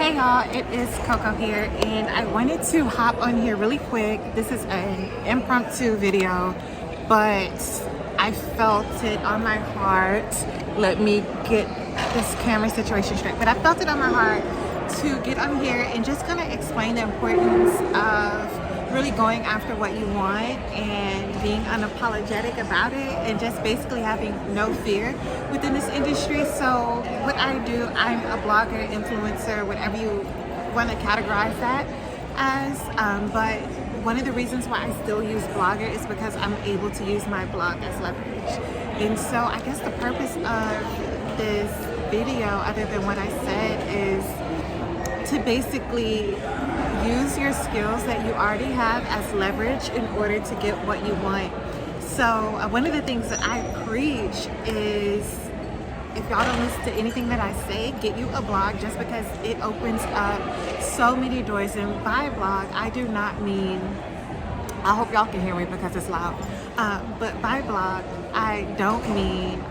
Hey y'all, it is Coco here, and I wanted to hop on here really quick. This is an impromptu video, but I felt it on my heart. Let me get this camera situation straight. But I felt it on my heart to get on here and just kind of explain the importance of really going after what you want and being unapologetic about it, and just basically having no fear within this industry. So what I do, I'm a blogger, influencer, whatever you want to categorize that as, but one of the reasons why I still use blogger is because I'm able to use my blog as leverage. And so I guess the purpose of this video, other than what I said, is to basically use your skills that you already have as leverage in order to get what you want. So one of the things that I preach is, if y'all don't listen to anything that I say, get you a blog, just because it opens up so many doors. And by blog, I do not mean, I hope y'all can hear me because it's loud, but by blog, I don't mean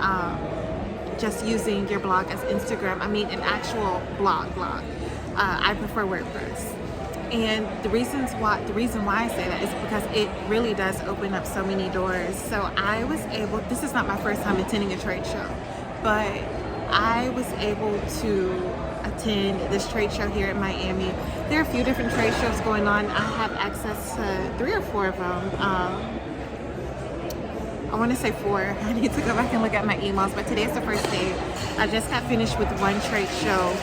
just using your blog as Instagram. I mean an actual blog. I prefer WordPress. And the reason why I say that is because it really does open up so many doors. So I was able, this is not my first time attending a trade show, but I was able to attend this trade show here in Miami. There are a few different trade shows going on. I have access to 3 or 4 of them. I want to say 4. I need to go back and look at my emails, but today's the first day. I just got finished with one trade show.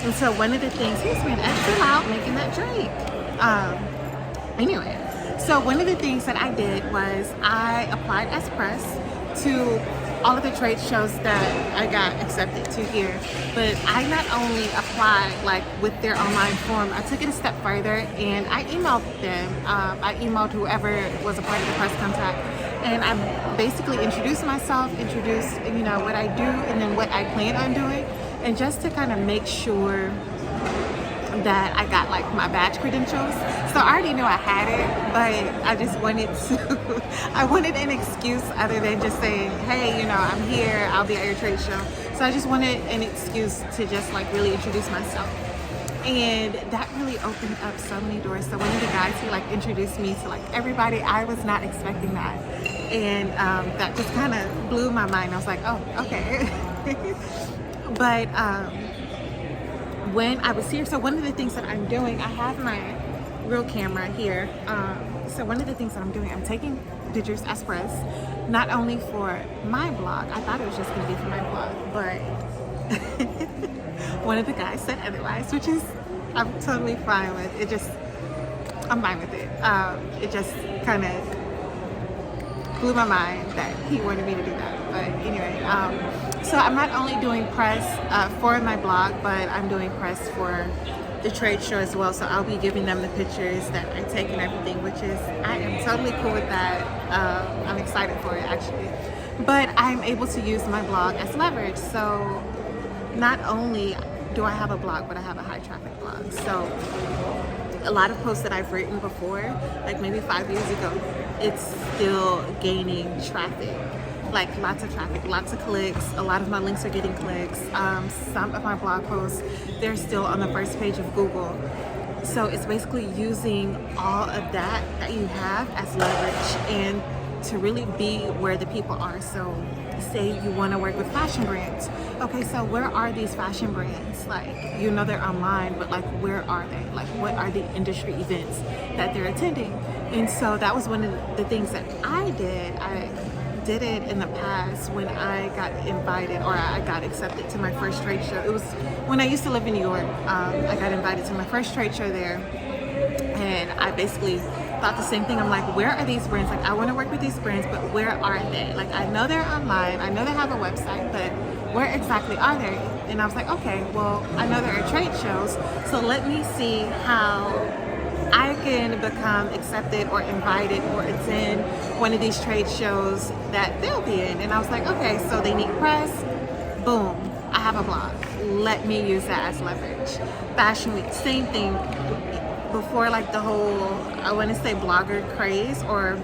And so one of the things, he's been extra loud making that drink. Anyway, so one of the things that I did was I applied as press to all of the trade shows that I got accepted to here. But I not only applied like with their online form, I took it a step further and I emailed them. I emailed whoever was a part of the press contact, and I basically introduced myself, introduced what I do, and then what I plan on doing. And just to kind of make sure that I got like my badge credentials. So I already knew I had it, but I just wanted to, I wanted an excuse other than just saying, hey, I'm here, I'll be at your trade show. So I just wanted an excuse to just like really introduce myself. And that really opened up so many doors. So one of the guys, he like introduced me to like everybody. I was not expecting that. And that just kind of blew my mind. I was like, oh, okay. But when I was here, so one of the things that I'm doing, I have my real camera here. So one of the things that I'm doing, I'm taking pictures as press, not only for my blog. I thought it was just going to be for my blog, but one of the guys said otherwise, which is I'm totally fine with. I'm fine with it. It just kind of blew my mind that he wanted me to do that. But anyway, so I'm not only doing press for my blog, but I'm doing press for the trade show as well. So I'll be giving them the pictures that I take and everything, which is, I am totally cool with that. I'm excited for it actually. But I'm able to use my blog as leverage. So not only do I have a blog, but I have a high traffic blog. So a lot of posts that I've written before, like maybe 5 years ago, it's still gaining traffic. Like lots of traffic, lots of clicks. A lot of my links are getting clicks. Some of my blog posts, they're still on the first page of Google. So it's basically using all of that you have as leverage and to really be where the people are. So say you want to work with fashion brands. Okay, so where are these fashion brands? Like, they're online, but like, where are they? Like, what are the industry events that they're attending? And so that was one of the things that I did. I did it in the past when I got invited, or I got accepted to my first trade show. It was when I used to live in New York. I got invited to my first trade show there, and I basically thought the same thing. I'm like, where are these brands? Like, I want to work with these brands, but where are they? Like, I know they're online, I know they have a website, but where exactly are they? And I was like, okay, well, I know there are trade shows, so let me see how I can become accepted or invited or attend one of these trade shows that they'll be in. And I was like, okay, so they need press, boom, I have a blog, let me use that as leverage. Fashion Week, same thing. Before like the whole, I want to say blogger craze, or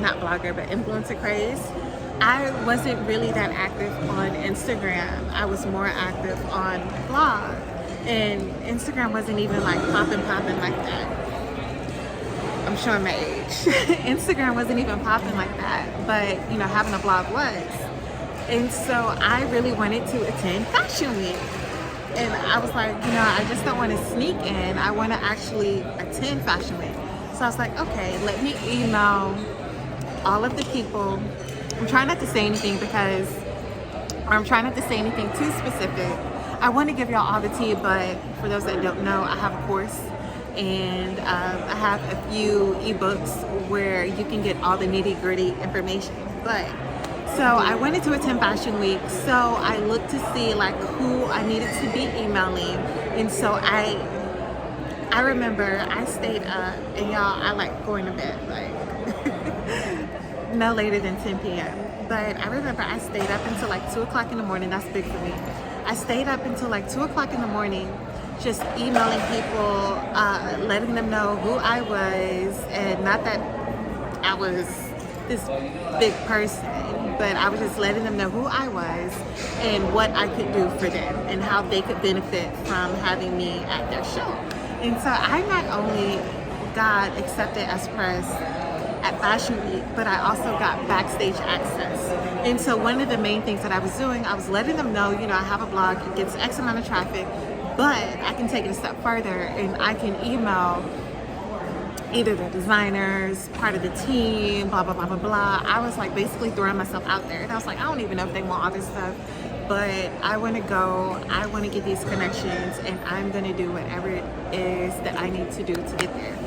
not blogger, but influencer craze, I wasn't really that active on Instagram. I was more active on blog. and Instagram wasn't even like popping like that. I'm showing my age. Instagram wasn't even popping like that, but you know, having a blog was. And so I really wanted to attend Fashion Week. And I was like, you know, I just don't want to sneak in. I want to actually attend Fashion Week. So I was like, okay, let me email all of the people. I'm trying not to say anything because, or I'm trying not to say anything too specific. I want to give y'all all the tea, but for those that don't know, I have a course and I have a few ebooks where you can get all the nitty-gritty information. But so I wanted to attend Fashion Week, so I looked to see like who I needed to be emailing, and so I remember I stayed up, and y'all, I like going to bed like no later than 10 p.m. But I remember I stayed up until like 2 o'clock in the morning. That's big for me. I stayed up until like 2 o'clock in the morning, just emailing people, letting them know who I was, and not that I was this big person, but I was just letting them know who I was and what I could do for them and how they could benefit from having me at their show. And so I not only got accepted as press at Fashion Week, but I also got backstage access. And so one of the main things that I was doing, I was letting them know, you know, I have a blog, it gets X amount of traffic, but I can take it a step further and I can email either the designers, part of the team, blah, blah, blah, blah, blah. I was like basically throwing myself out there. And I was like, I don't even know if they want all this stuff, but I want to go, I want to get these connections, and I'm going to do whatever it is that I need to do to get there.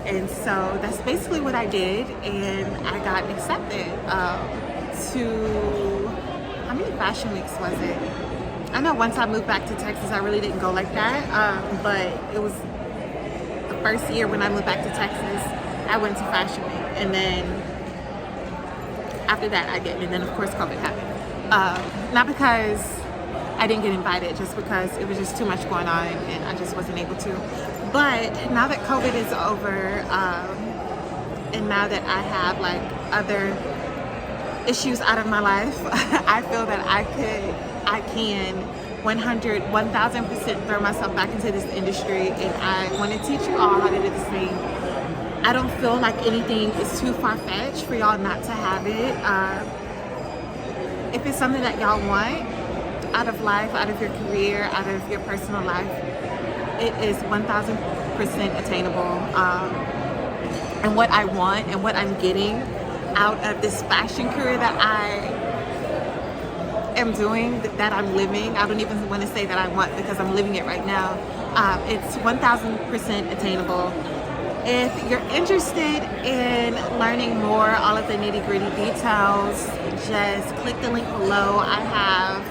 And so that's basically what I did, and I got accepted to, how many Fashion Weeks was it? I know once I moved back to Texas, I really didn't go like that, but it was the first year when I moved back to Texas, I went to Fashion Week, and then after that I didn't, and then of course COVID happened. Not because I didn't get invited, just because it was just too much going on and I just wasn't able to. But now that COVID is over, and now that I have like other issues out of my life, I feel that I can 1000% throw myself back into this industry, and I want to teach you all how to do the same. I don't feel like anything is too far-fetched for y'all not to have it. If it's something that y'all want out of life, out of your career, out of your personal life, it is 1000% attainable. And what I want and what I'm getting out of this fashion career that I am doing, that I'm living, I don't even want to say that I want, because I'm living it right now. It's 1000% attainable. If you're interested in learning more, all of the nitty-gritty details, just click the link below. I have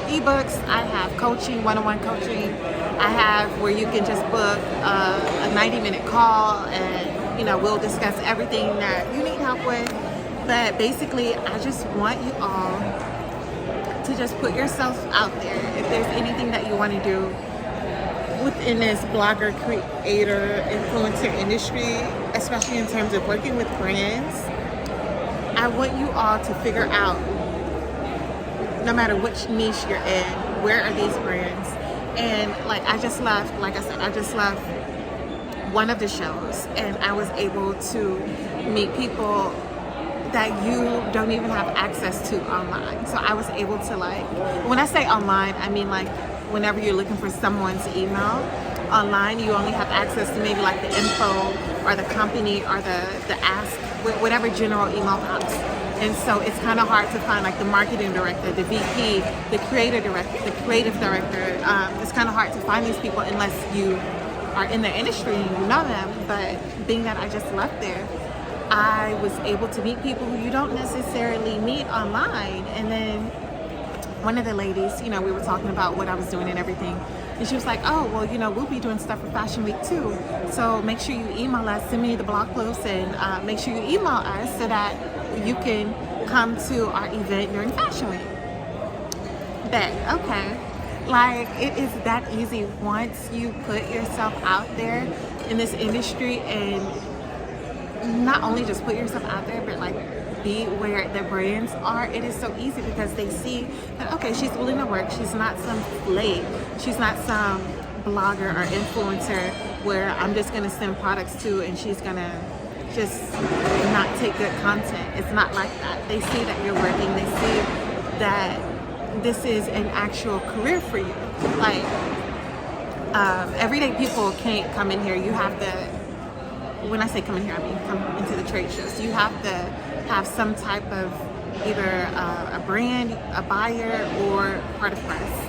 ebooks, I have coaching, one-on-one coaching. I have where you can just book a 90-minute call, and you know, we'll discuss everything that you need help with. But basically, I just want you all to just put yourself out there. If there's anything that you want to do within this blogger, creator, influencer industry, especially in terms of working with brands, I want you all to figure out, no matter which niche you're in, where are these brands? And like I just left, like I said, I just left one of the shows, and I was able to meet people that you don't even have access to online. So I was able to, like, when I say online, I mean like whenever you're looking for someone's email online, you only have access to maybe like the info or the company or the ask, whatever general email box. And so it's kind of hard to find like the marketing director, the VP, the creative director. It's kind of hard to find these people unless you are in the industry and you know them. But being that I just left there, I was able to meet people who you don't necessarily meet online. And then one of the ladies, you know, we were talking about what I was doing and everything, and she was like, oh, well, you know, we'll be doing stuff for Fashion Week too, so make sure you email us, send me the blog posts, and make sure you email us so that you can come to our event during Fashion Week. Bet, okay. Like, it is that easy once you put yourself out there in this industry, and not only just put yourself out there, but like be where the brands are, it is so easy because they see that, okay, she's willing to work. She's not some slave. She's not some blogger or influencer where I'm just going to send products to and she's going to just not take good content. It's not like that. They see that you're working. They see that this is an actual career for you. Like, everyday people can't come in here. You have to, when I say come in here, I mean come into the trade shows. You have to have some type of either a brand, a buyer, or part of press.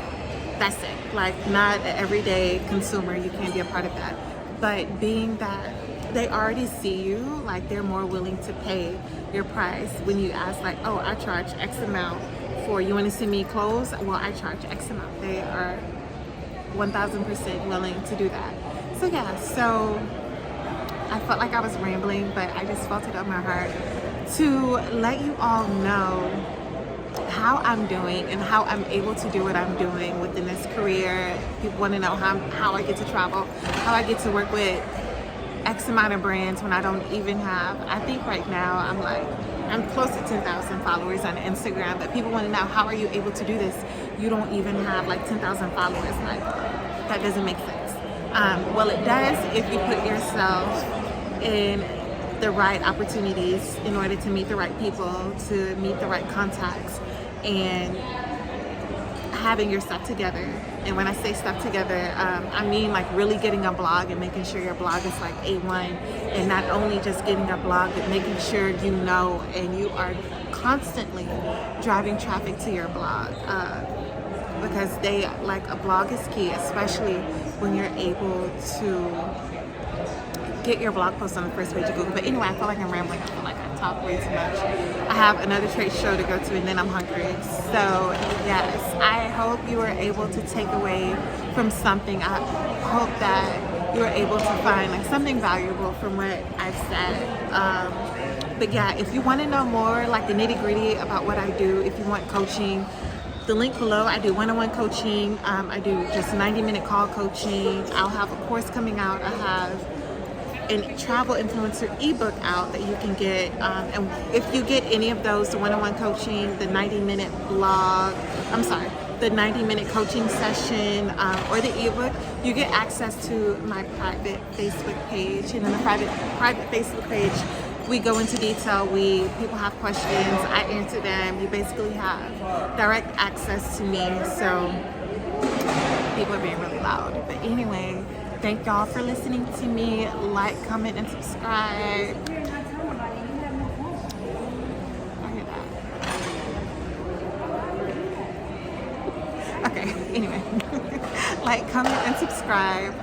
That's it. Like, not an everyday consumer. You can't be a part of that. But being that they already see you, like, they're more willing to pay your price when you ask, like, oh, I charge X amount for, you want to send me clothes? Well, I charge X amount. They are 1000% willing to do that. So yeah, so I felt like I was rambling, but I just felt it on my heart to let you all know how I'm doing and how I'm able to do what I'm doing within this career. People want to know how I get to travel, how I get to work with X amount of brands when I don't even have, I think right now I'm close to 10,000 followers on Instagram, but people want to know, how are you able to do this? You don't even have like 10,000 followers. Like, that doesn't make sense. Well, it does if you put yourself in the right opportunities in order to meet the right people, to meet the right contacts, and having your stuff together. And when I say stuff together, I mean like really getting a blog and making sure your blog is like A1, and not only just getting a blog, but making sure you know and you are constantly driving traffic to your blog, because a blog is key, especially when you're able to get your blog post on the first page of Google. But anyway, I feel like I'm rambling. I feel like I talk way too much. I have another trade show to go to, and then I'm hungry. So yes, I hope you were able to take away from something. I hope that you were able to find like something valuable from what I've said. But yeah, if you want to know more, like the nitty-gritty about what I do, if you want coaching, the link below, I do one-on-one coaching. I do just 90-minute call coaching. I'll have a course coming out. I have a travel influencer ebook out that you can get, and if you get any of those, the one-on-one coaching, the 90-minute blog, the 90-minute coaching session, or the ebook, you get access to my private Facebook page. And in the private Facebook page, we go into detail. People have questions, I answer them. You basically have direct access to me. So people are being really loud, but anyway, thank y'all for listening to me. Like, comment, and subscribe. I hear that. Okay, anyway. Like, comment, and subscribe.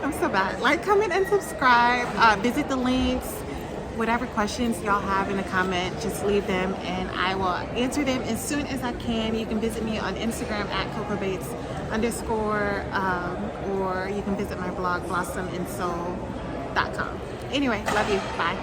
I'm so bad. Like, comment, and subscribe. Visit the links. Whatever questions y'all have in the comment, just leave them and I will answer them as soon as I can. You can visit me on Instagram at CocoBates_, or you can visit my blog, blossominsoul.com. Anyway, love you. Bye.